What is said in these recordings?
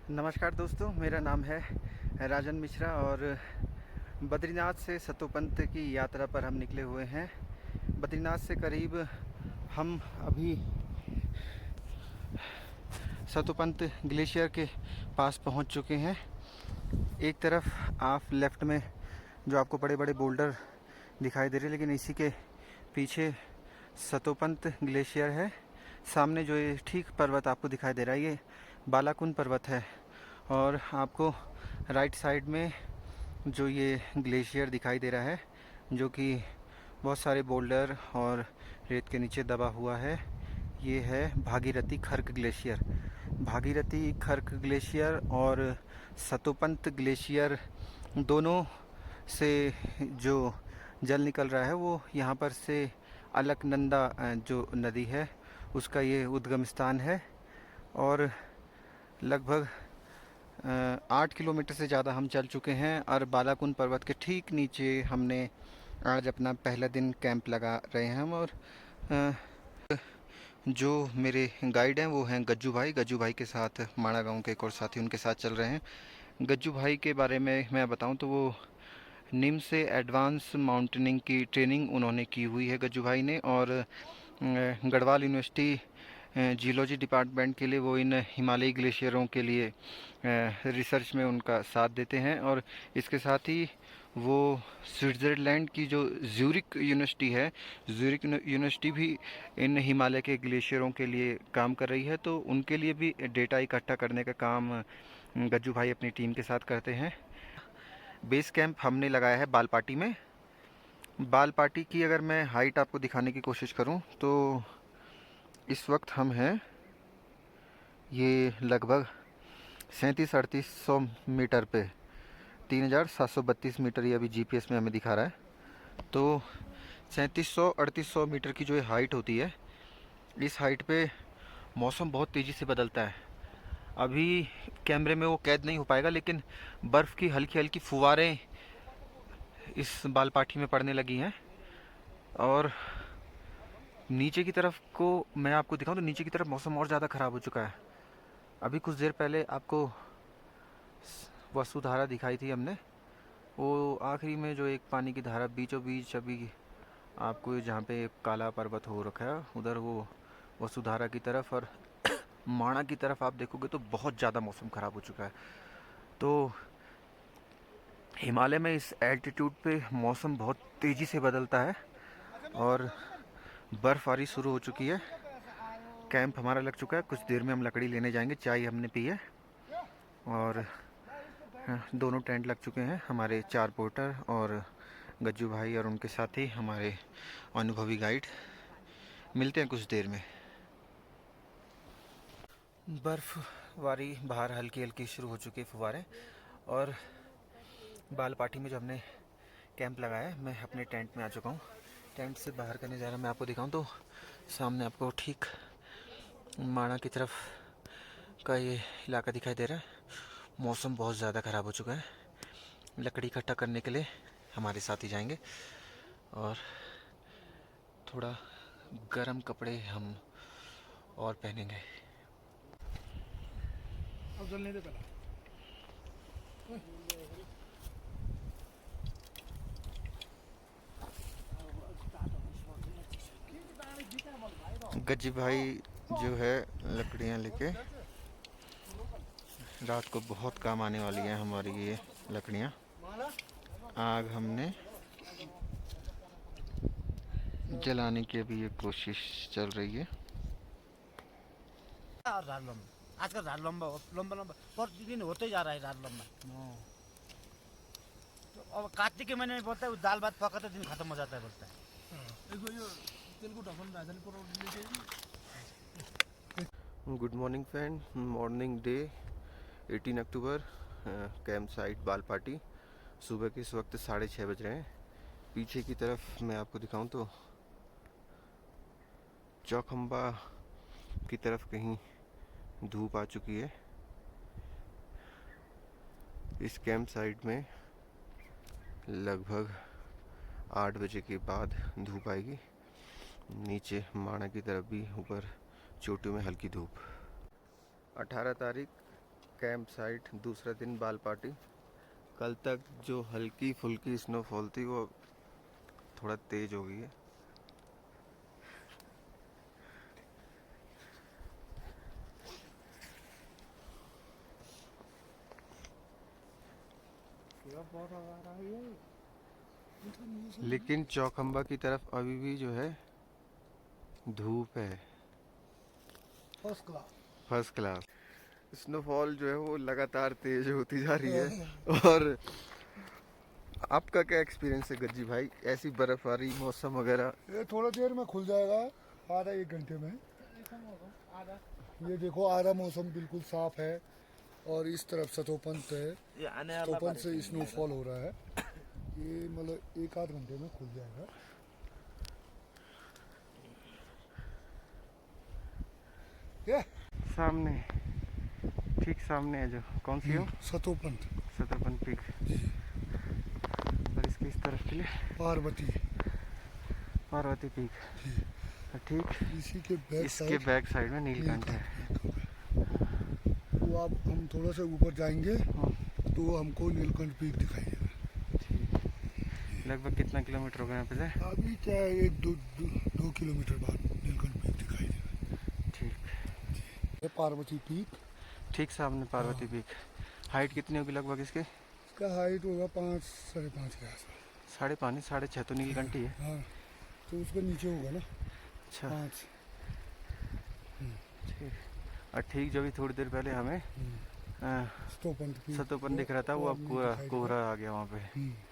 नमस्कार दोस्तों, मेरा नाम है राजन मिश्रा और बद्रीनाथ से सतोपंत की यात्रा पर हम निकले हुए हैं। बद्रीनाथ से करीब हम अभी सतोपंत ग्लेशियर के पास पहुंच चुके हैं। एक तरफ आप लेफ़्ट में जो आपको बड़े बड़े बोल्डर दिखाई दे रहे हैं, लेकिन इसी के पीछे सतोपंत ग्लेशियर है। सामने जो ये ठीक पर्वत आपको दिखाई दे रहा है, ये बालाकुन पर्वत है। और आपको राइट साइड में जो ये ग्लेशियर दिखाई दे रहा है, जो कि बहुत सारे बोल्डर और रेत के नीचे दबा हुआ है, ये है भागीरथी खर्क ग्लेशियर। भागीरथी खर्क ग्लेशियर और सतोपंत ग्लेशियर दोनों से जो जल निकल रहा है वो यहाँ पर से अलकनंदा जो नदी है उसका ये उद्गम स्थान है। और लगभग 8 किलोमीटर से ज़्यादा हम चल चुके हैं और बालाकुन पर्वत के ठीक नीचे हमने आज अपना पहला दिन कैंप लगा रहे हैं हम। और जो मेरे गाइड हैं वो हैं गज्जू भाई। गज्जू भाई के साथ माणा गांव के एक और साथी उनके साथ चल रहे हैं। गज्जू भाई के बारे में मैं बताऊं तो वो निम से एडवांस माउंटेनिंग की ट्रेनिंग उन्होंने की हुई है गज्जू भाई ने। और गढ़वाल यूनिवर्सिटी जियोलॉजी डिपार्टमेंट के लिए वो इन हिमालयी ग्लेशियरों के लिए रिसर्च में उनका साथ देते हैं। और इसके साथ ही वो स्विट्ज़रलैंड की जो ज्यूरिक यूनिवर्सिटी है, ज्यूरिक यूनिवर्सिटी भी इन हिमालय के ग्लेशियरों के लिए काम कर रही है, तो उनके लिए भी डेटा इकट्ठा करने का काम गज्जू भाई अपनी टीम के साथ करते हैं। बेस कैंप हमने लगाया है बालपाटी में। बालपाटी की अगर मैं हाइट आपको दिखाने की कोशिश करूं तो इस वक्त हम हैं ये लगभग 3700-3800 मीटर पे, 3732 मीटर ये अभी जीपीएस में हमें दिखा रहा है। तो 3700-3800 मीटर की जो ये हाइट होती है, इस हाइट पे मौसम बहुत तेज़ी से बदलता है। अभी कैमरे में वो कैद नहीं हो पाएगा, लेकिन बर्फ़ की हल्की हल्की फुहारें इस बालपाठी में पड़ने लगी हैं। और नीचे की तरफ को मैं आपको दिखाऊं तो नीचे की तरफ मौसम और ज़्यादा ख़राब हो चुका है। अभी कुछ देर पहले आपको वसुधारा दिखाई थी हमने, वो आखिरी में जो एक पानी की धारा बीचों बीच अभी आपको जहाँ पे काला पर्वत हो रखा है उधर वो वसुधारा की तरफ और माणा की तरफ आप देखोगे तो बहुत ज़्यादा मौसम ख़राब हो चुका है। तो हिमालय में इस एल्टीट्यूड पे मौसम बहुत तेज़ी से बदलता है और बर्फ़बारी शुरू हो चुकी है। कैंप हमारा लग चुका है, कुछ देर में हम लकड़ी लेने जाएंगे। चाय हमने पी है और दोनों टेंट लग चुके हैं। हमारे 4 पोर्टर और गज्जू भाई और उनके साथी हमारे अनुभवी गाइड। मिलते हैं कुछ देर में। बर्फ़बारी बाहर हल्की हल्की शुरू हो चुकी है, फुहारें। और बालपाटी में जो हमने कैंप लगाया है, मैं अपने टेंट में आ चुका हूँ। टेंट से बाहर का नज़ारा मैं आपको दिखाऊं तो सामने आपको ठीक माणा की तरफ का ये इलाका दिखाई दे रहा है। मौसम बहुत ज़्यादा ख़राब हो चुका है। लकड़ी इकट्ठा करने के लिए हमारे साथ ही जाएंगे और थोड़ा गर्म कपड़े हम और पहनेंगे। अब जलने दे पहला। गज्जी भाई जो है लकड़ियाँ लेके, रात को बहुत काम आने वाली हैं हमारी ये लकड़ियाँ। आग हमने जलाने की अभी ये कोशिश चल रही है। आजकल रात लंबा लंबा लंबा प्रतिदिन होते जा रहा है रात लंबा। तो अब कार्तिक के महीने में बोलता है दाल भात पकाते दिन खत्म हो जाता है बोलता है। Good morning friend, morning day 18 अक्टूबर, कैंप साइट बालपाटी। सुबह के इस वक्त 6:30 बज रहे हैं। पीछे की तरफ मैं आपको दिखाऊं तो चौखंबा की तरफ कहीं धूप आ चुकी है। इस कैंप साइट में लगभग 8 बजे के बाद धूप आएगी। नीचे माणा की तरफ भी ऊपर चोटी में हल्की धूप। 18 तारीख कैंप साइट, दूसरा दिन बाल पार्टी। कल तक जो हल्की फुल्की स्नोफॉल थी वो थोड़ा तेज हो गई है। लेकिन चौखंबा की तरफ अभी भी जो है धूप है, first class. First class. Snowfall जो है वो लगातार तेज होती जा रही है। और आपका क्या एक्सपीरियंस है गज्जी भाई, ऐसी बर्फबारी मौसम वगैरह? ये थोड़ा देर में खुल जाएगा, आधा एक घंटे में। ये देखो आधा मौसम बिल्कुल साफ है और इस तरफ सतोपंत है, सतोपंत से स्नोफॉल हो रहा है। ये मतलब एक आध घंटे में खुल जाएगा। ये सामने, ठीक सामने है जो, कौन सी हो? सतोपंत, सतरपंत पीक। और इसके इस तरफ के लिए पार्वती, पार्वती पीक। और ठीक इसी के बैक इसके बैक साइड में नीलकंठ है। तो अब हम थोड़ा सा ऊपर जाएंगे तो हमको नीलकंठ पीक दिखाई देगा। लगभग कितना किलोमीटर होगा यहाँ पे से? अभी क्या है, एक दो किलोमीटर बाद नीलकंठ पीक दिखाई देगा। ठीक। ये पार्वती पीक, ठीक सामने पार्वती पीक। हाइट कितनी होगी लगभग इसके? इसका हाइट होगा 5-5.5 के आसपास। 5.5 6.5 तो नीलकंठ ही है। हाँ, तो उसके नीचे होगा ना अच्छा 5। ठीक। और ठीक जो भी थोड़ी देर पहले हमें सतोपन दिख रहा था वो अब कोहरा आ गया वहाँ पे।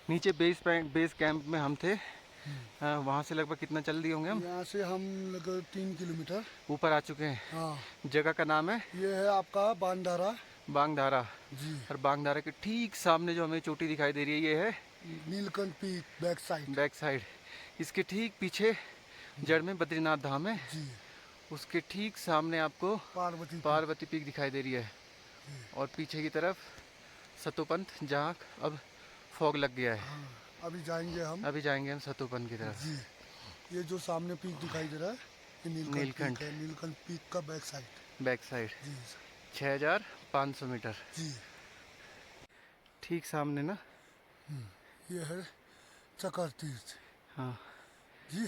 नीचे बेस कैंप में हम थे, वहाँ से लगभग कितना चल दिए होंगे हम? यहाँ से हम लगभग 3 किलोमीटर ऊपर आ चुके हैं। हाँ, जगह का नाम है ये है आपका बांधारा बांगधारा। जी। और बांगधारा के ठीक सामने जो हमें चोटी दिखाई दे रही है ये है Neelkanth peak back side. Back side. इसके ठीक पीछे जड़ में बद्रीनाथ धाम है। जी, उसके ठीक सामने आपको पार्वती पीक दिखाई दे रही है। और पीछे की तरफ सतोपंत जहाँ अब फॉग लग गया है। हाँ, अभी जाएंगे हम। अभी जाएंगे हम सतोपंत की तरफ। जी, ये जो सामने पीक दिखाई दे रहा है ये नीलकंठ पीक है। नीलकंठ पीक का बैक साइड। बैक साइड जी 6500 मीटर जी। ठीक सामने ना। ये है चकर तीर्थ। हाँ जी,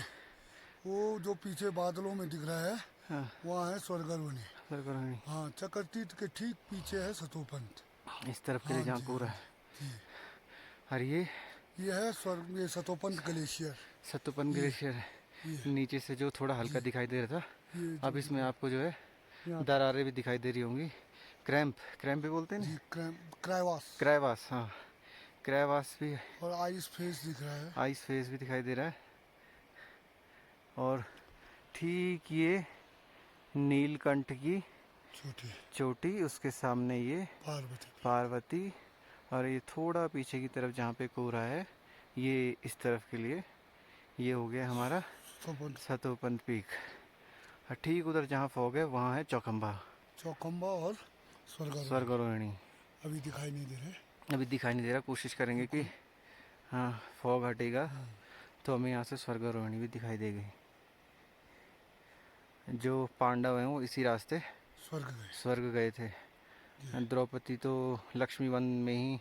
वो जो पीछे बादलों में दिख रहा है हाँ वहाँ है स्वर्गारोहणी। सरगोरानी। हाँ, चकर तीर्थ के ठीक पीछे है सतोपंत। इस तरफ के लिए हाँ जहाँ जी, पूरा है। जी। और ये ये है ये सतोपंत ग्लेशियर। सतोपंत ग्लेशियर है। ये नीचे से जो थोड़ा हल्का दिखाई दे रहा था, ये अब इसमें आपको जो है यहाँ दरारें भी दिखाई दे रही होंगी। क्रैम्प क्रैम्प भी बोलते हैं जी, ना। क्राइवास क्रैवास, हाँ क्रैवास भी। और आइस फेस दिख रहा है। आइस फेस भी दिखाई दे रहा है। और ठीक ये नीलकंठ की छोटी चोटी, उसके सामने ये पार्वती। पार्वती। और ये थोड़ा पीछे की तरफ जहाँ पे कोहरा है, ये इस तरफ के लिए ये हो गया हमारा सतोपंत सतोपंत पीक। और ठीक उधर जहाँ फॉग है वहाँ है चौखंबा, चौखंबा और स्वर्गारोहणी। स्वर्गारोहिणी। अभी दिखाई नहीं दे रहे। अभी दिखाई नहीं दे रहा, कोशिश करेंगे कि हाँ फॉग हटेगा तो हमें यहाँ से स्वर्गारोहिणी भी दिखाई देगी। जो पांडव हैं वो इसी रास्ते स्वर्ग गए थे। द्रौपदी तो लक्ष्मी वन में ही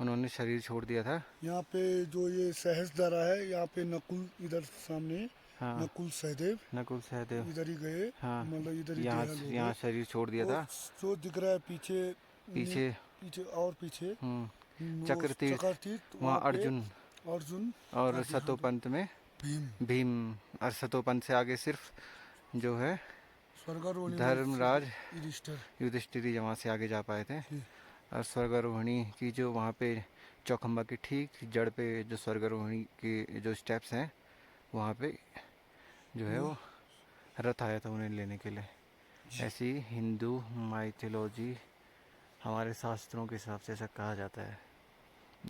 उन्होंने शरीर छोड़ दिया था। यहाँ पे जो ये सहस्त्रधारा है, यहाँ पे नकुल इधर सामने, हाँ नकुल सहदेव नकुल सहदेव। इधर ही गए। हाँ मतलब इधर ही यहाँ देहांत हो यहाँ गए। शरीर छोड़ दिया था। जो दिख रहा है पीछे पीछे पीछे और पीछे वो चक्र तीर्थ, चक्रतीर्थ, वहाँ पे अर्जुन अर्जुन और का देहांत सतोपंत में भीम। भीम। और सतोपंत से आगे सिर्फ जो है स्वर्गारोहणी में धर्मराज युधिष्ठिर। युधिष्ठिर ही वहाँ से आगे जा पाए थे। जी। और स्वर्गारोहिणी की जो वहाँ पे चौखंबा की ठीक जड़ पे जो स्वर्गारोहिणी के जो स्टेप्स हैं वहाँ पे जो है वो रथ आया था उन्हें लेने के लिए। ऐसी हिंदू माइथोलॉजी, हमारे शास्त्रों के हिसाब से ऐसा कहा जाता है।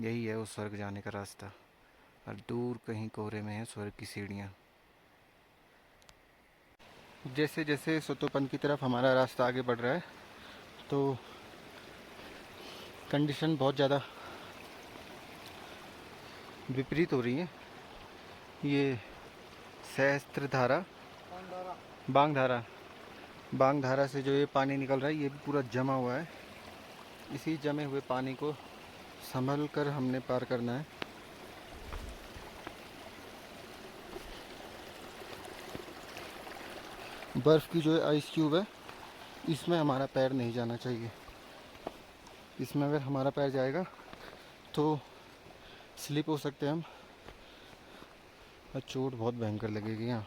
यही है वो स्वर्ग जाने का रास्ता। और दूर कहीं कोहरे में है स्वर्ग की सीढ़ियाँ। जैसे जैसे सतोपंत की तरफ हमारा रास्ता आगे बढ़ रहा है तो कंडीशन बहुत ज़्यादा विपरीत हो रही है। ये सहस्त्रधारा बांगधारा बांग धारा से जो ये पानी निकल रहा है ये भी पूरा जमा हुआ है। इसी जमे हुए पानी को संभल कर हमने पार करना है। बर्फ़ की जो आइस क्यूब है इसमें हमारा पैर नहीं जाना चाहिए। इसमें अगर हमारा पैर जाएगा तो स्लिप हो सकते हैं हम और चोट बहुत भयंकर लगेगी। यहाँ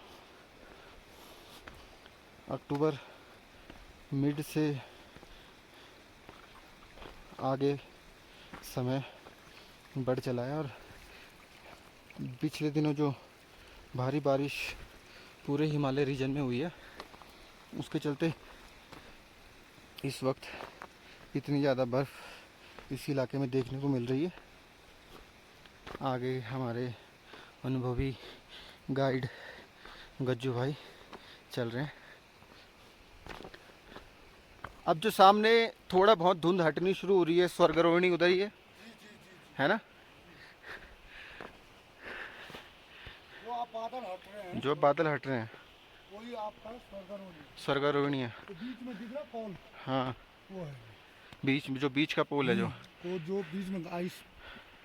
अक्टूबर मिड से आगे समय बढ़ चला है और पिछले दिनों जो भारी बारिश पूरे हिमालय रीजन में हुई है उसके चलते इस वक्त इतनी ज़्यादा बर्फ़ इस इलाके में देखने को मिल रही है। आगे हमारे अनुभवी गाइड गज्जू भाई चल रहे हैं। अब जो सामने थोड़ा बहुत धुंध हटनी शुरू हो रही है, स्वर्गारोहिणी उधर ही है ना? वो आप बादल हट रहे हैं, जो बादल हट रहे हैं वही आपका स्वर्गारोहिणी। स्वर्गारोहिणी है। तो बीच में दिख रहा पोल, हाँ, वो है। बीच में जो बीच का पोल है जो तो जो बीच में आइस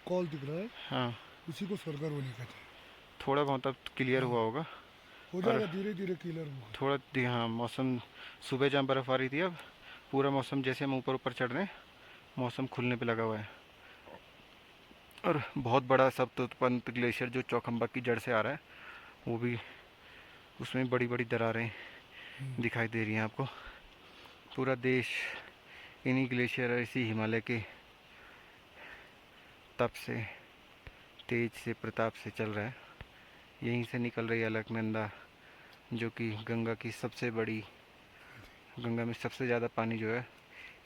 कॉल दिख रहा है, हाँ, उसी को स्वर्गारोहिणी कहते हैं। थोड़ा बहुत अब क्लियर हुआ होगा। हो जाएगा धीरे धीरे क्लियर होगा। थोड़ा हाँ, मौसम सुबह जहाँ बर्फ़ आ रही थी अब पूरा मौसम जैसे हम ऊपर ऊपर चढ़ रहे हैं मौसम खुलने पे लगा हुआ है। और बहुत बड़ा सप्तोपंत ग्लेशियर जो चौखंबा की जड़ से आ रहा है वो भी, उसमें बड़ी बड़ी दरारें दिखाई दे रही हैं आपको। पूरा देश इन्हीं ग्लेशियर और इसी हिमालय के तप से, तेज से, प्रताप से चल रहा है। यहीं से निकल रही है अलकनंदा जो कि गंगा की सबसे बड़ी, गंगा में सबसे ज़्यादा पानी जो है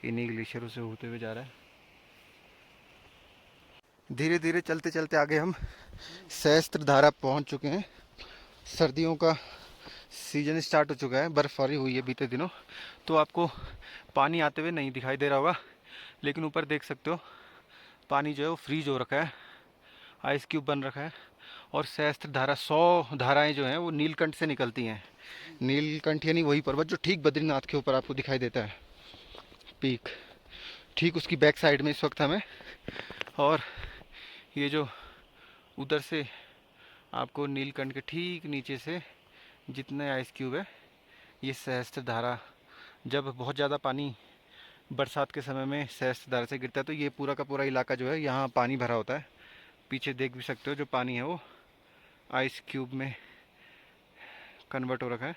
इन्हीं ग्लेशियरों से होते हुए जा रहा है। धीरे धीरे चलते चलते आगे हम सहस्त्र धारा पहुंच चुके हैं। सर्दियों का सीजन स्टार्ट हो चुका है, बर्फ़बारी हुई है बीते दिनों, तो आपको पानी आते हुए नहीं दिखाई दे रहा होगा, लेकिन ऊपर देख सकते हो पानी जो है वो फ्रीज हो रखा है, आइस क्यूब बन रखा है। और सहस्त्र धारा 100 धाराएं जो हैं वो नीलकंठ से निकलती हैं। नीलकंठ यानी वही पर्वत जो ठीक बद्रीनाथ के ऊपर आपको दिखाई देता है, पीक, ठीक उसकी बैक साइड में इस वक्त हमें। और ये जो उधर से आपको नीलकंठ के ठीक नीचे से जितने आइस क्यूब है, ये सहस्त्र धारा, जब बहुत ज़्यादा पानी बरसात के समय में सहस्त्र धारा से गिरता है तो ये पूरा का पूरा इलाका जो है यहाँ पानी भरा होता है। पीछे देख भी सकते हो जो पानी है वो आइस क्यूब में कन्वर्ट हो रखा है।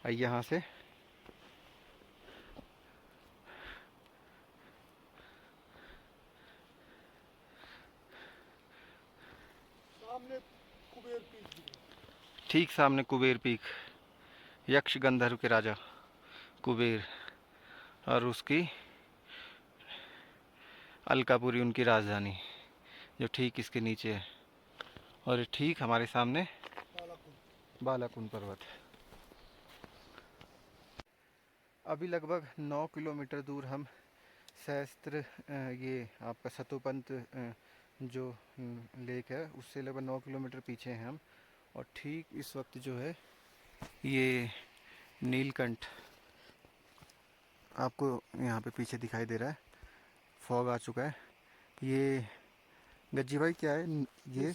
यहाँ से सामने कुबेर पीक दिख रहा है। ठीक सामने कुबेर पीक, यक्ष गंधर्व के राजा कुबेर और उसकी अलकापुरी उनकी राजधानी जो ठीक इसके नीचे है। और ठीक हमारे सामने बालाकुन पर्वत है। अभी लगभग 9 किलोमीटर दूर हम सहस्त्र ये आपका सतोपंत जो लेक है उससे लगभग 9 किलोमीटर पीछे हैं हम। और ठीक इस वक्त जो है ये नीलकंठ आपको यहाँ पे पीछे दिखाई दे रहा है, फॉग आ चुका है। ये गज्जी भाई क्या है ये?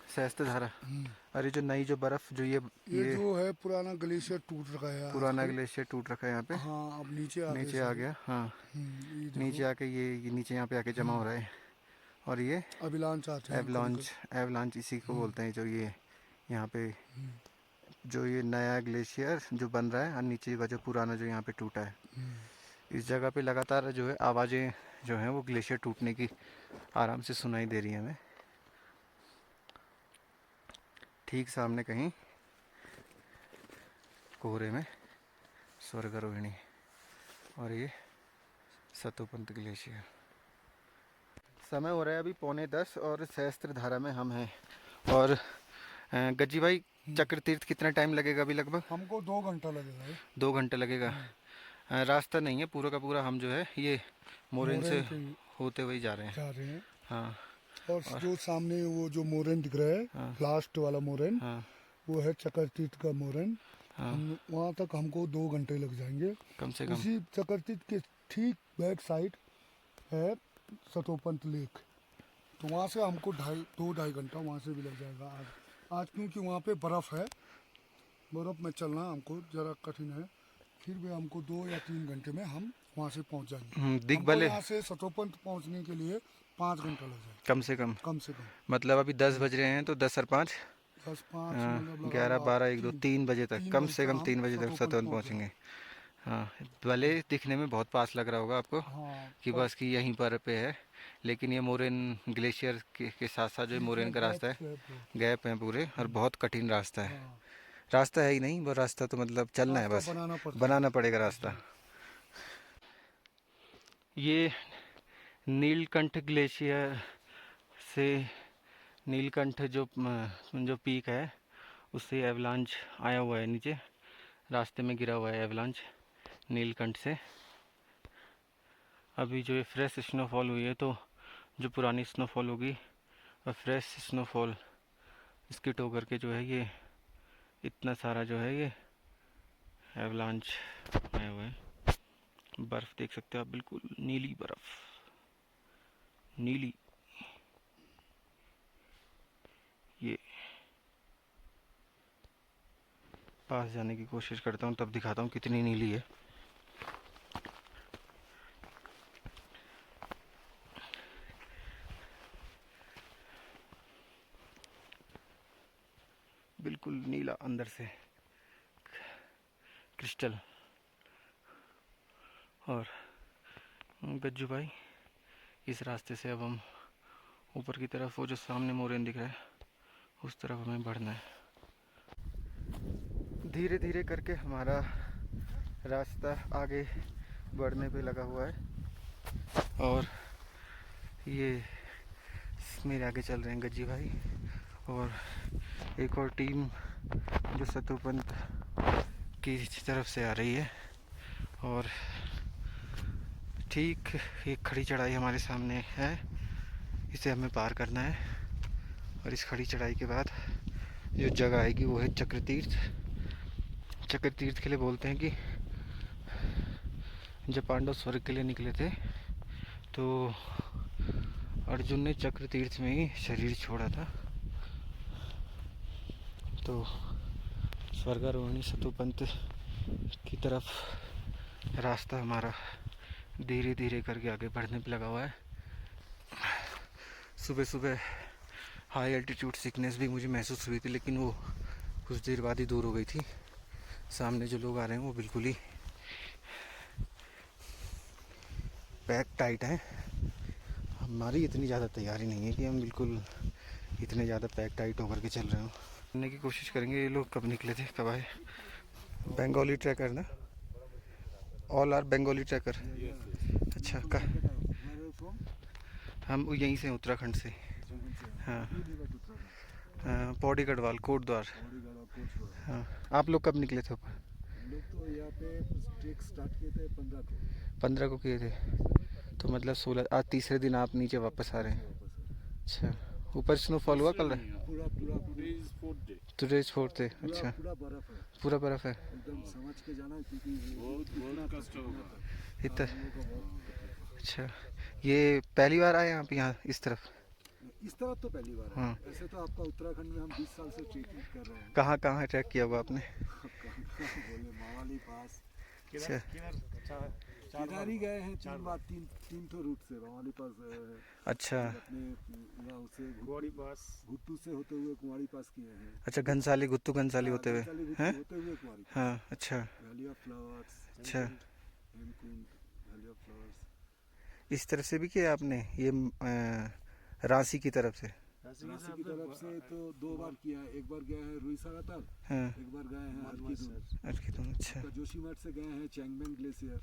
सहस्त्र धारा। अरे जो नई जो बर्फ जो ये जो है पुराना ग्लेशियर टूट रखा है, पुराना ग्लेशियर टूट रखा है यहाँ पे। हाँ, अब नीचे आ गया। हाँ, नीचे आके ये नीचे यहाँ पे आके जमा हो रहा है। और ये एवलांच आते हैं, एवलांच इसी को बोलते हैं। जो ये यहाँ पे जो ये नया ग्लेशियर जो बन रहा है और नीचे का जो पुराना जो यहाँ पे टूटा है, इस जगह पे लगातार जो है आवाज़ें जो हैं वो ग्लेशियर टूटने की आराम से सुनाई दे रही हैं हमें। ठीक सामने कहीं कोहरे में स्वर्गारोहिणी और ये सतोपंत ग्लेशियर। समय हो रहा है अभी 9:45 और सहस्त्र धारा में हम हैं। और गज्जी भाई चक्र तीर्थ कितना टाइम लगेगा अभी? लगभग हमको 2 घंटा लगेगा। 2 घंटे लगेगा। रास्ता नहीं है पूरा का पूरा, हम जो है ये मोरेन से होते हुए जा रहे हैं। हाँ, और जो सामने वो जो मोरेन दिख रहा है, हाँ, लास्ट वाला मोरेन, हाँ, वो है चक्रतीर्थ का मोरन। हाँ, वहाँ तक हमको 2 घंटे लग जाएंगे। कम से कम। उसी चक्रतीर्थ के ठीक बैक साइड है सतोपंत लेक, तो वहाँ से हमको 2-2.5 घंटा वहाँ से भी लग जाएगा आज क्योंकि वहाँ पे बर्फ़ है, बर्फ़ में चलना हमको ज़रा कठिन है, फिर भी हमको 2 या 3 घंटे में हम वहाँ से पहुँच जाएंगे। हमको दिग्बले यहाँ से सतोपंत पहुँचने के लिए 5 घंटा लग जाएगा कम से कम। कम से कम। मतलब अभी 10 बज रहे हैं तो 10 और 5 10-5 मतलब लगा 11 लो आप 12 1 2 3 बजे तक, 3 कम बजे से तक कम हम 3 बजे तक सतोपंत सतवन पहुँच पहुँचेंगे। हाँ, भले दिखने में बहुत पास लग रहा होगा आपको हाँ, कि बस कि यहीं पर पे है, लेकिन ये मोरेन ग्लेशियर के साथ साथ जो मोरेन का रास्ता है, गैप है पूरे, और बहुत कठिन रास्ता है। हाँ, रास्ता है ही नहीं, वो रास्ता तो मतलब चलना है, रास्ता बस बनाना पड़ेगा रास्ता। ये नीलकंठ ग्लेशियर से, नीलकंठ जो पीक है उससे एवलांच आया हुआ है नीचे, रास्ते में गिरा हुआ है एवलांच नीलकंठ से। अभी जो ये फ्रेश स्नोफॉल हुई है, तो जो पुरानी स्नोफॉल होगी और फ्रेश स्नोफॉल स्किट होकर के जो है ये इतना सारा जो है ये एवलांच आया हुआ है। बर्फ़ देख सकते हो आप, बिल्कुल नीली बर्फ़, नीली। ये पास जाने की कोशिश करता हूँ तब दिखाता हूँ कितनी नीली है। बिल्कुल नीला अंदर से, क्रिस्टल। और गज्जू भाई, इस रास्ते से अब हम ऊपर की तरफ, वो जो सामने मोरेन दिख रहा है उस तरफ हमें बढ़ना है। धीरे धीरे करके हमारा रास्ता आगे बढ़ने पे लगा हुआ है, और ये मेरे आगे चल रहे हैं गज्जी भाई, और एक और टीम जो सतोपंत की तरफ से आ रही है। और ठीक एक खड़ी चढ़ाई हमारे सामने है, इसे हमें पार करना है, और इस खड़ी चढ़ाई के बाद जो जगह आएगी वो है चक्रतीर्थ। चक्रतीर्थ के लिए बोलते हैं कि जब पांडव स्वर्ग के लिए निकले थे तो अर्जुन ने चक्रतीर्थ में ही शरीर छोड़ा था, तो स्वर्गारोहिणी सतोपंत की तरफ रास्ता हमारा धीरे धीरे करके आगे बढ़ने पे लगा हुआ है। सुबह सुबह हाई एल्टीट्यूड सिकनेस भी मुझे महसूस हुई थी, लेकिन वो कुछ देर बाद ही दूर हो गई थी। सामने जो लोग आ रहे हैं वो बिल्कुल ही पैक टाइट हैं। हमारी इतनी ज़्यादा तैयारी नहीं है कि हम बिल्कुल इतने ज़्यादा पैक टाइट होकर के चल रहे हो। करने की कोशिश करेंगे। ये लोग कब निकले थे, कब आए? बंगाली ट्रैकर ना, ऑल आर बंगाली ट्रैकर। अच्छा, हम यहीं से, उत्तराखंड से। हाँ, पौड़ी गढ़वाल, कोटद्वार। हाँ, आप लोग कब निकले थे ऊपर? लोग तो यहाँ पे ट्रेक स्टार्ट किए थे 15 को किए थे, तो मतलब 16, आज तीसरे दिन आप नीचे वापस आ रहे हैं। अच्छा, ऊपर स्नोफॉल हुआ कल? पूरा टुडेज 4th है। अच्छा, पूरा बर्फ है, पूरा बर्फ है, एकदम समझ के जाना क्योंकि बहुत कष्ट होगा इतना। अच्छा, ये पहली बार आए आप यहाँ इस तरफ? इस तरफ तो पहली बार है। हाँ। ऐसे तो आपका उत्तराखंड में हम 20 साल से ट्रेकिंग कर रहे हैं। कहाँ कहाँ ट्रैक किया हुआ आपने? बोले मावाली पास, अच्छा, किधर ही गए हैं 3 बार, तीन तो रूट से मावाली पास अच्छा, अपने यहाँ से कुंवारी पास, गुट्टू से होते हुए कुंवारी पास किए हैं। अच्छा, घनसाली, गुत्तू घनसाली होते हुए हैं। होते हुए कुंवारी पास। हाँ, अच्छा, वैली ऑफ फ्लावर्स, अच्छा, हेमकुंड, वैली ऑफ फ्लावर्स। इस तरफ से भी किया आपने? ये रांसी की तरफ से? रांची की तरफ से तो 2 बार किया है। एक बार गए हैं रुईसारा ताल, हाँ, एक बार गए हैं अर्कीदुन। अर्कीदुन। अच्छा, जोशीमठ से गए हैं चैंगमेन ग्लेशियर।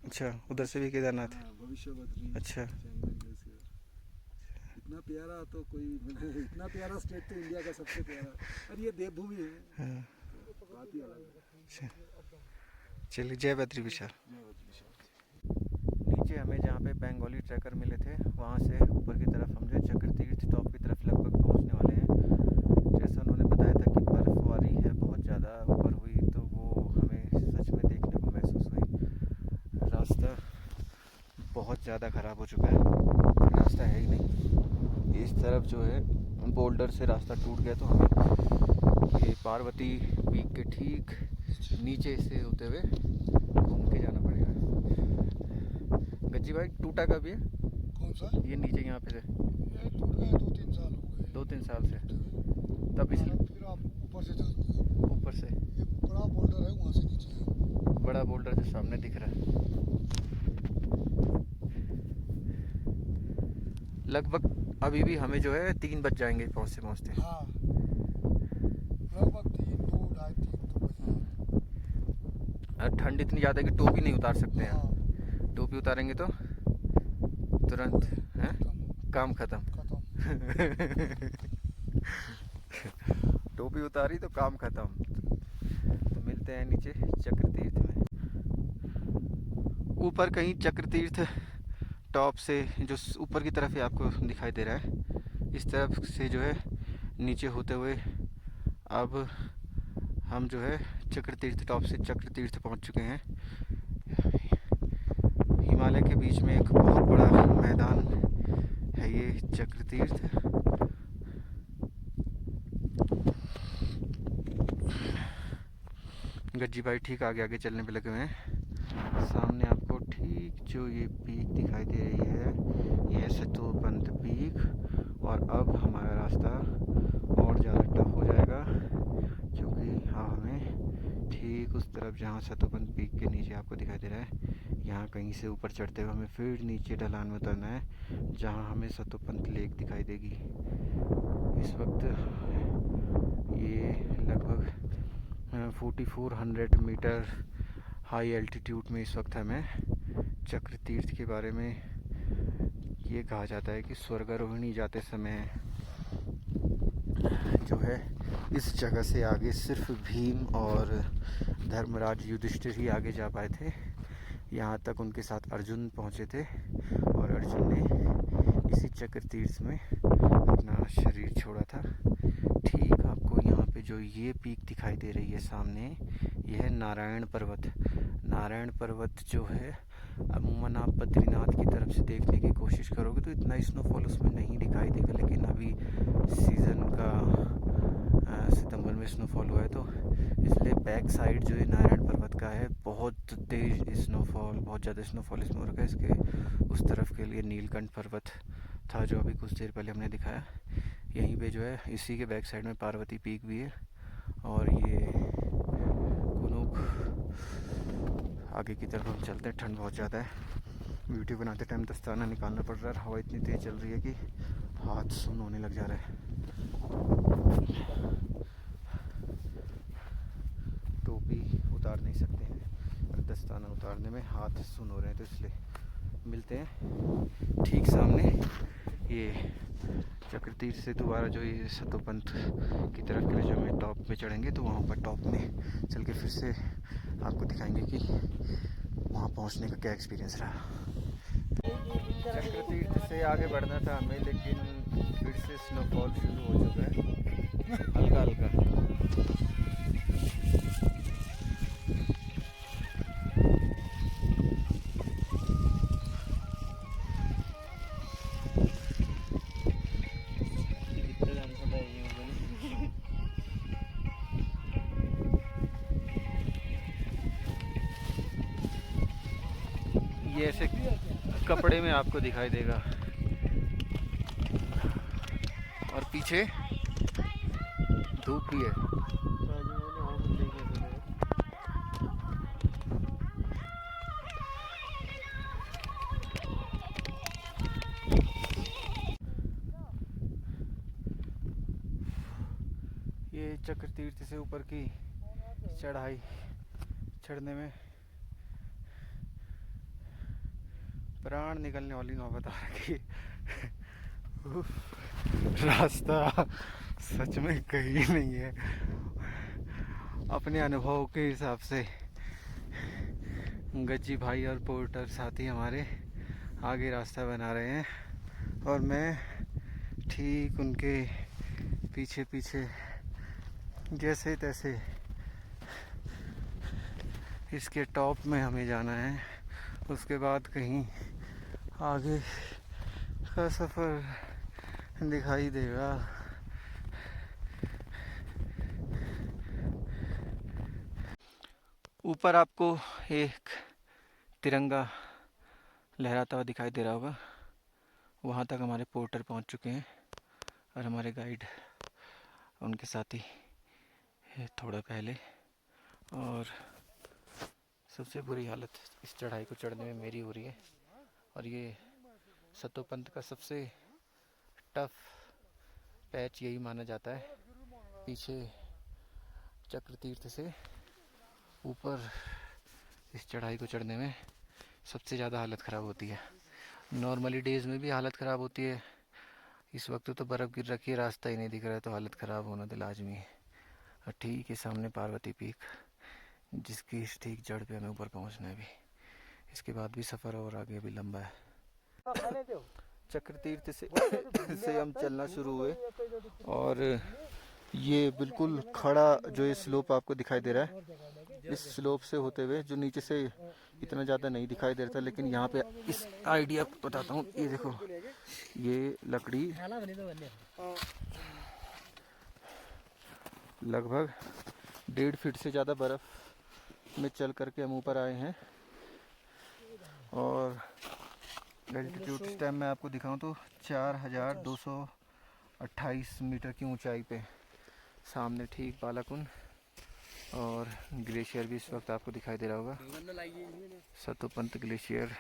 अच्छा, उधर से भी केदारनाथ। भविष्य बद्री, अच्छा, चैंगमेन ग्लेशियर। इतना प्यारा तो कोई इतना प्यारा स्टेट तो इंडिया का सबसे प्यारा, और ये देवभूमि है। हाँ, तो बात ही अलग है। अच्छा, चलिए, जय बद्री विशाल। जय बद्री विशाल। नीचे हमें जहाँ पे बंगाली ट्रैकर मिले थे, वहाँ से ऊपर की तरफ हम जो चक्रतीर्थ टॉप की तरफ लगभग पहुँचने वाले हैं। जैसा उन्होंने बताया था कि बर्फबारी ऊपर हुई तो वो हमें सच में देखने को महसूस हुई। रास्ता बहुत ज़्यादा ख़राब हो चुका है, रास्ता है ही नहीं। इस तरफ जो है बोल्डर से रास्ता टूट गया, तो हमें ये पार्वती पीक के ठीक नीचे से होते हुए घूम के जाना पड़ेगा। गज्जी भाई टूटा कब ये? कौन सा? ये नीचे यहाँ पे से ये टूट गए 2-3 साल हो गए। 2-3 साल से तब इसलिए फिर आप ऊपर से जाते हैं। ऊपर से ये बड़ा बोल्डर है, वहाँ से नीचे है। बड़ा बोल्डर जो सामने दिख रहा है। लगभग अभी भी हमें जो है 3 बज जाएंगे पहुँचते पहुँचते। हाँ, लगभग 3, 2, ढाई 3 तो बजे। और ठंड इतनी ज़्यादा है कि टोपी नहीं उतार सकते हैं। हाँ, टोपी उतारेंगे तो तुरंत हैं काम ख़त्म। टोपी उतारी तो काम ख़त्म। तो मिलते हैं नीचे चक्रतीर्थ में। ऊपर कहीं चक्रतीर्थ टॉप से जो ऊपर की तरफ ही आपको दिखाई दे रहा है, इस तरफ से जो है नीचे होते हुए अब हम जो है चक्रतीर्थ टॉप से चक्रतीर्थ पहुंच चुके हैं। हिमालय के बीच में एक बहुत बड़ा मैदान है ये चक्रतीर्थ। गज्जी भाई ठीक आगे आगे चलने पे लगे हुए हैं। सामने आपको ठीक जो ये पीक दिखाई दे रही है, ये सतोपंत पीक। और अब हमारा रास्ता और ज़्यादा टफ हो जाएगा, क्योंकि हमें ठीक उस तरफ जहाँ सतोपंत पीक के नीचे आपको दिखाई दे रहा है, यहाँ कहीं से ऊपर चढ़ते हुए हमें फिर नीचे ढलान में उतरना है, जहाँ हमें सतोपंत लेक दिखाई देगी। इस वक्त ये लगभग 4400 मीटर हाई एल्टीट्यूड में इस वक्त हमें चक्रतीर्थ के बारे में ये कहा जाता है कि स्वर्गारोहिणी जाते समय जो है इस जगह से आगे सिर्फ भीम और धर्मराज युधिष्ठिर ही आगे जा पाए थे। यहाँ तक उनके साथ अर्जुन पहुँचे थे और अर्जुन ने इसी चक्रतीर्थ में अपना शरीर छोड़ा था। ठीक आपको यहाँ पे जो ये पीक दिखाई दे रही है सामने, यह है नारायण पर्वत। नारायण पर्वत जो है अमूमन आप बद्रीनाथ की तरफ से देखने की कोशिश करोगे तो इतना स्नोफॉल उसमें नहीं दिखाई देगा, लेकिन अभी सीज़न का सितंबर में स्नोफॉल हुआ है, तो इसलिए बैक साइड जो है नारायण पर्वत का है बहुत तेज़ स्नोफॉल, बहुत ज़्यादा स्नोफॉल इसमें हो रखा है। इसके उस तरफ के लिए नीलकंठ पर्वत था जो अभी कुछ देर पहले हमने दिखाया। यहीं पे जो है इसी के बैक साइड में पार्वती पीक भी है। और ये कुनूक आगे की तरफ हम चलते हैं। ठंड बहुत ज़्यादा है, वीडियो बनाते टाइम दस्ताना निकालना पड़ रहा है। हवा इतनी तेज़ चल रही है कि हाथ सुन्न होने लग जा रहा है। टोपी उतार नहीं सकते हैं और दस्ताना उतारने में हाथ सुन्न हो रहे हैं, तो इसलिए मिलते हैं ठीक सामने ये चक्रतीर्थ से दोबारा जो ये सतोपंथ की तरफ के लिए जो हमें टॉप पे चढ़ेंगे, तो वहाँ पर टॉप में चल के फिर से आपको दिखाएंगे कि वहाँ पहुँचने का क्या एक्सपीरियंस रहा। चक्रतीर्थ से आगे बढ़ना था हमें, लेकिन फिर से स्नोफॉल शुरू हो चुका है हल्का हल्का। ये ऐसे कपड़े में आपको दिखाई देगा और पीछे धूप भी है। ये चक्रतीर्थ से ऊपर की चढ़ाई चढ़ने में प्राण निकलने वाली नौबत आ रही है। रास्ता सच में कहीं नहीं है। अपने अनुभव के हिसाब से गज्जी भाई और पोर्टर साथी हमारे आगे रास्ता बना रहे हैं और मैं ठीक उनके पीछे पीछे जैसे तैसे इसके टॉप में हमें जाना है, उसके बाद कहीं आगे का सफ़र दिखाई देगा। ऊपर आपको एक तिरंगा लहराता हुआ दिखाई दे रहा होगा। वहाँ तक हमारे पोर्टर पहुँच चुके हैं और हमारे गाइड उनके साथी थोड़ा पहले। और सबसे बुरी हालत इस चढ़ाई को चढ़ने में मेरी हो रही है, और ये सतोपंथ का सबसे टफ पैच यही माना जाता है। पीछे चक्र तीर्थ से ऊपर इस चढ़ाई को चढ़ने में सबसे ज़्यादा हालत ख़राब होती है। नॉर्मली डेज़ में भी हालत ख़राब होती है, इस वक्त तो बर्फ़ गिर रखी है, रास्ता ही नहीं दिख रहा है, तो हालत ख़राब होना तो लाजमी है। और ठीक है सामने पार्वती पीक, जिसकी ठीक जड़ पे हमें ऊपर पहुंचना है भी। इसके बाद भी सफ़र और आगे भी लंबा है। चक्र तीर्थ से हम चलना शुरू हुए, और ये बिल्कुल खड़ा जो ये स्लोप आपको दिखाई दे रहा है, इस स्लोप से होते हुए जो नीचे से इतना ज़्यादा नहीं दिखाई दे रहा था, लेकिन यहाँ पे इस आइडिया बताता हूँ। ये देखो, ये लकड़ी लगभग 1.5 फीट से ज़्यादा बर्फ़ में चल करके हम ऊपर आए हैं। और एल्टीट्यूड इस टाइम मैं आपको दिखाऊं तो 4228 मीटर की ऊंचाई पे सामने ठीक बालाकुंड और ग्लेशियर भी इस वक्त आपको दिखाई दे रहा होगा। सतोपंथ ग्लेशियर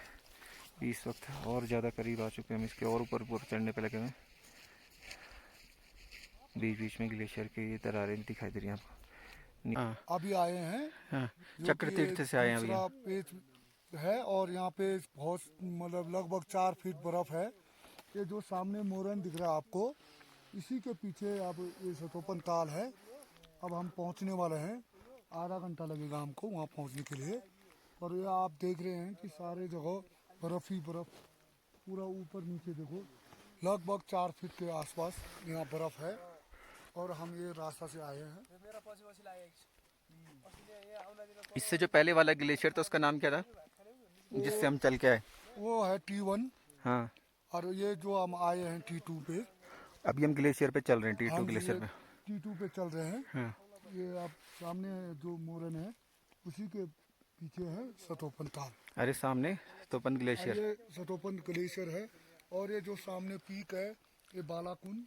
भी इस वक्त और ज़्यादा करीब आ चुके हैं, हम इसके और ऊपर चढ़ने पे लगे हुए हैं। बीच बीच में ग्लेशियर की ये दरारें दिखाई दे रही हैं आपको। अभी आए हैं, हाँ, चक्र तीर्थ से आए हैं अभी। पेज है और यहाँ पे बहुत मतलब लगभग 4 फीट बर्फ है। ये जो सामने मोरन दिख रहा है आपको, इसी के पीछे अब ये सतोपन ताल है। अब हम पहुँचने वाले हैं, आधा घंटा लगेगा हमको वहाँ पहुँचने के लिए। और ये आप देख रहे हैं कि सारे जगह बर्फ ही बर्फ, पूरा ऊपर नीचे देखो, लगभग 4 फीट के आसपास यहाँ बर्फ है। और हम ये रास्ता से आए हैं। इससे जो पहले वाला ग्लेशियर था उसका नाम क्या था, जिससे हम चल के आए? वो है T1। हाँ, और ये जो हम आए हैं T2 पे। अभी हम ग्लेशियर पे चल रहे हैं, हाँ T2 जी, ग्लेशियर पे। T2 पे चल रहे हैं। हाँ। ये आप सामने जो मोरन है उसी के पीछे है सतोपन ताल। अरे सामने सतोपंथ ग्लेशियर, ये सतोपन ग्लेशियर है। और ये जो सामने पीक है ये बालाकुंड,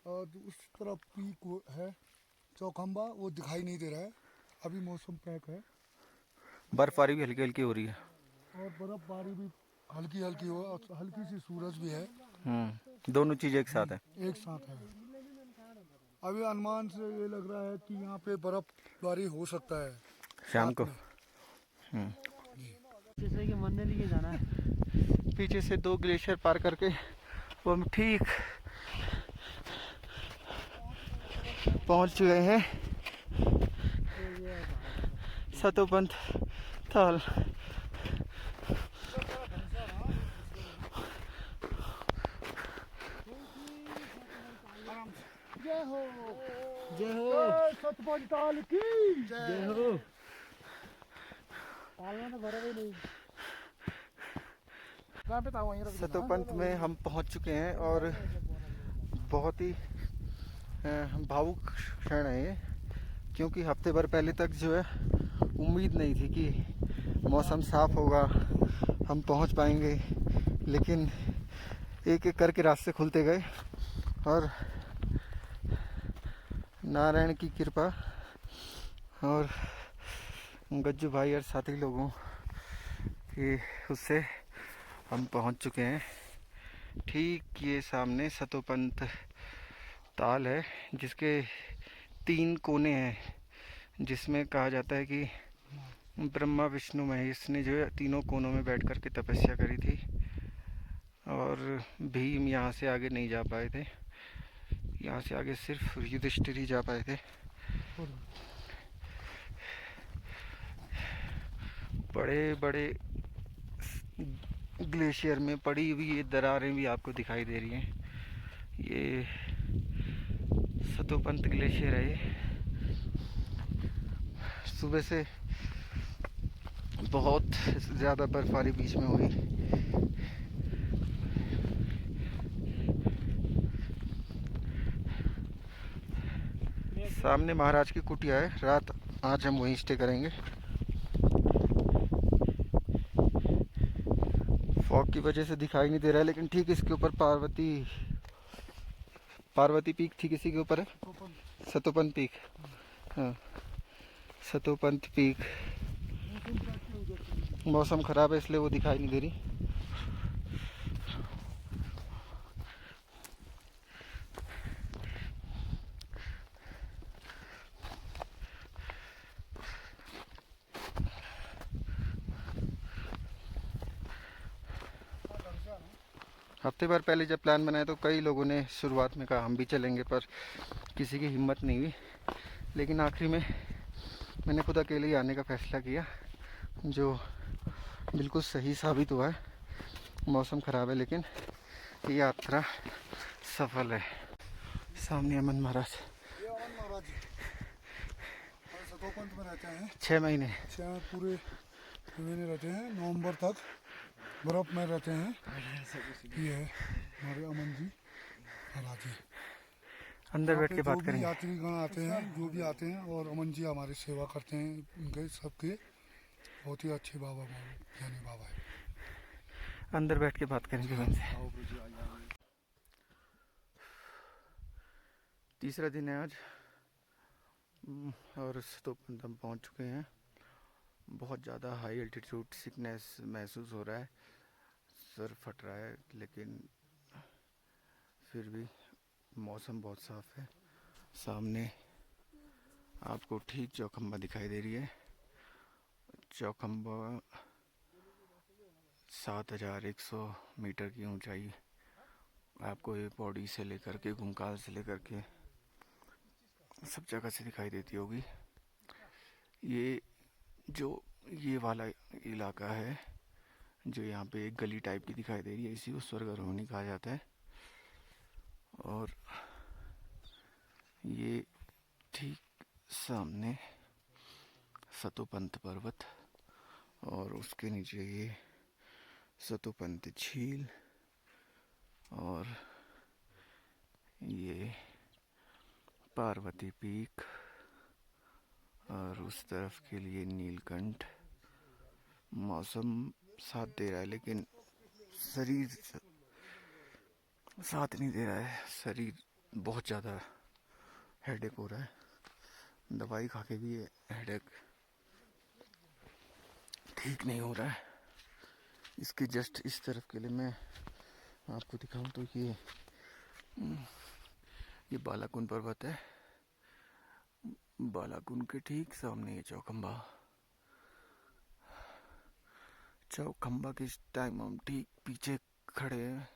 और उस तरफ पीक है चौखंबा, वो दिखाई नहीं दे रहा है। अभी मौसम पैक है, बर्फबारी भी हल्की हल्की हो रही है, और बर्फबारी भी हल्की हल्की हो, और हल्की सी सूरज भी है। दोनों चीज़ एक साथ है। एक साथ है। अभी अनुमान से ये लग रहा है कि यहाँ पे बर्फबारी हो सकता है शाम को। पीछे से 2 ग्लेशियर पार करके वो हम ठीक पहुंच चुके हैं सतोपंथ ताल। जय हो, जय हो सतोपंथ ताल की जय हो। सतोपंथ में हम पहुंच चुके हैं, और बहुत ही भावुक क्षण है ये, क्योंकि हफ्ते भर पहले तक जो है उम्मीद नहीं थी कि मौसम साफ होगा, हम पहुंच पाएंगे। लेकिन एक एक करके रास्ते खुलते गए, और नारायण की कृपा और गज्जू भाई और साथी लोगों की उससे हम पहुंच चुके हैं। ठीक ये सामने सतोपंथ ताल है, जिसके 3 कोने हैं, जिसमें कहा जाता है कि ब्रह्मा विष्णु महेश ने जो है तीनों कोनों में बैठ कर के तपस्या करी थी, और भीम यहाँ से आगे नहीं जा पाए थे। यहाँ से आगे सिर्फ युधिष्ठिर ही जा पाए थे। बड़े बड़े ग्लेशियर में पड़ी हुई ये दरारें भी आपको दिखाई दे रही हैं। ये सतोपंथ ग्लेशियर है। ये सुबह से बहुत ज़्यादा बर्फबारी बीच में हुई। सामने महाराज की कुटिया है, रात आज हम वहीं स्टे करेंगे। फॉग की वजह से दिखाई नहीं दे रहा है, लेकिन ठीक इसके ऊपर पार्वती पीक ठीक इसी के ऊपर है, सतोपंत पीक। हाँ, सतोपंत पीक। मौसम ख़राब है इसलिए वो दिखाई नहीं दे रही। हफ्ते भर पहले जब प्लान बनाया तो कई लोगों ने शुरुआत में कहा हम भी चलेंगे, पर किसी की हिम्मत नहीं हुई। लेकिन आखिरी में मैंने खुद अकेले ही आने का फैसला किया, जो बिल्कुल सही साबित हुआ है। मौसम ख़राब है लेकिन ये यात्रा सफल है। सामने अमन महाराज। ये अमन महाराज जी सतोपंत में रहते हैं 6 महीने। पूरे महीने रहते हैं, नवंबर तक बर्फ में रहते हैं। ये है हमारे अमन जी महाराज जी। अंदर बैठ के बात जो भी करेंगे। यात्रीगण आते हैं, जो भी आते हैं, और अमन जी हमारी सेवा करते हैं उनके सबके। बहुत ही अच्छे बाबा ज्ञानी बाबा है। अंदर बैठ के बात करेंगे उनसे। तीसरा दिन है आज और सतोपंत हम पहुँच चुके हैं। बहुत ज़्यादा हाई एल्टीट्यूड सिकनेस महसूस हो रहा है, सर फट रहा है, लेकिन फिर भी मौसम बहुत साफ़ है। सामने आपको ठीक चौखंबा दिखाई दे रही है। चौखंबा 7100 मीटर की ऊंचाई आपको ये पौड़ी से लेकर के, घुमकाल से लेकर के सब जगह से दिखाई देती होगी। ये वाला इलाका है जो यहाँ पे एक गली टाइप की दिखाई दे रही है, इसी को स्वर्गारोहणी कहा जाता है। और ये ठीक सामने सतोपंत पर्वत और उसके नीचे ये सतोपंत झील, और ये पार्वती पीक, और उस तरफ के लिए नीलकंठ। मौसम साथ दे रहा है लेकिन शरीर साथ नहीं दे रहा है। शरीर बहुत ज़्यादा हेडेक हो रहा है। दवाई खा के भी हेडेक ठीक नहीं हो रहा है। इसके जस्ट इस तरफ के लिए मैं आपको दिखाऊं तो ये बालाकुन पर्वत है। बालाकुन के ठीक सामने ये चौखंबा। चौखंबा के इस टाइम हम ठीक पीछे खड़े हैं।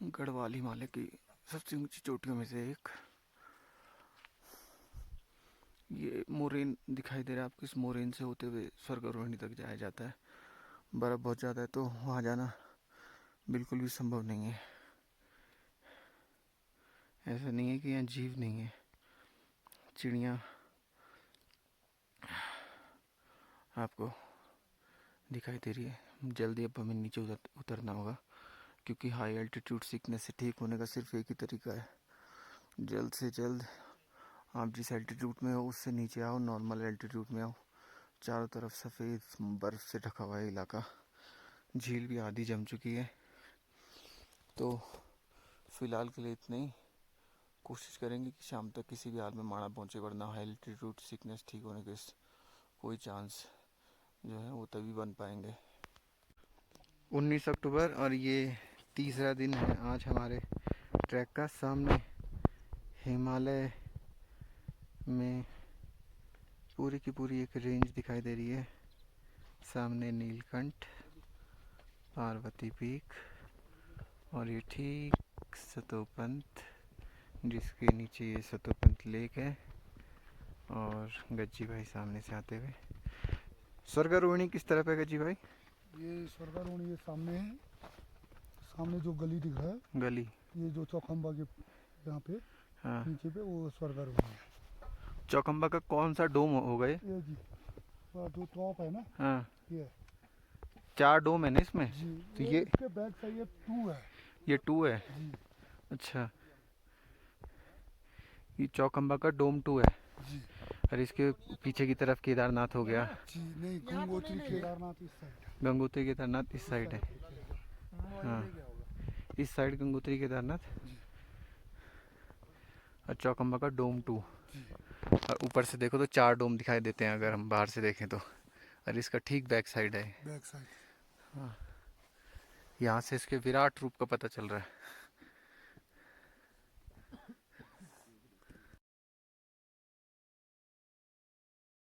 गढ़वाल हिमालय की सबसे ऊंची चोटियों में से एक। ये मोरेन दिखाई दे रहा है आपको, इस मोरेन से होते हुए स्वर्गारोहणी तक जाया जाता है। बर्फ़ बहुत ज़्यादा है तो वहाँ जाना बिल्कुल भी संभव नहीं है। ऐसा नहीं है कि यहाँ जीव नहीं है, चिड़िया आपको दिखाई दे रही है। जल्दी अब हमें नीचे उतरना होगा, क्योंकि हाई एल्टीट्यूड सिकनेस से ठीक होने का सिर्फ एक ही तरीका है, जल्द से जल्द आप जिस एल्टीट्यूड में हो उससे नीचे आओ, नॉर्मल एल्टीट्यूड में आओ। चारों तरफ सफ़ेद बर्फ़ से ढका हुआ है इलाका। झील भी आधी जम चुकी है। तो फ़िलहाल के लिए इतना ही। कोशिश करेंगे कि शाम तक किसी भी हाल में माणा पहुँचे, वरना हाई एल्टीट्यूड सिकनेस ठीक होने के कोई चांस जो है वो तभी बन पाएंगे। 19 अक्टूबर और ये तीसरा दिन है आज हमारे ट्रैक का। सामने हिमालय में पूरी की पूरी एक रेंज दिखाई दे रही है। सामने नीलकंठ, पार्वती पीक, और ये ठीक सतोपंत, जिसके नीचे ये सतोपंत लेक है, और गज्जी भाई सामने से आते हुए। स्वर्गारोहणी किस तरफ है गज्जी भाई? ये स्वर्गारोहणी ये सामने है। सामने जो गली दिख रहा है, गली, ये जो चौखंबा के यहाँ पे हाँ। नीचे पे वो स्वर्गारोहणी है। चौखंबा का कौन सा डोम हो गए? ये जी जो टॉप है ना, हाँ, ये 4 डोम है ना इसमें। जी, तो ये इसके बैक साइड ये 2 है ये 2 है। जी। अच्छा, ये चौखंबा का डोम 2 है। जी और इसके पीछे की तरफ केदारनाथ हो गया। जी, नहीं गंगोत्री केदारनाथ इस साइड। गंगोत्री केदारनाथ इस साइड है। हाँ, इस साइड गंगोत्री केदारनाथ और चौखंबा का डोम 2। और ऊपर से देखो तो 4 डोम दिखाई देते हैं अगर हम बाहर से देखें तो। और इसका ठीक बैक साइड है। Back side. यहाँ से इसके विराट रूप का पता चल रहा है।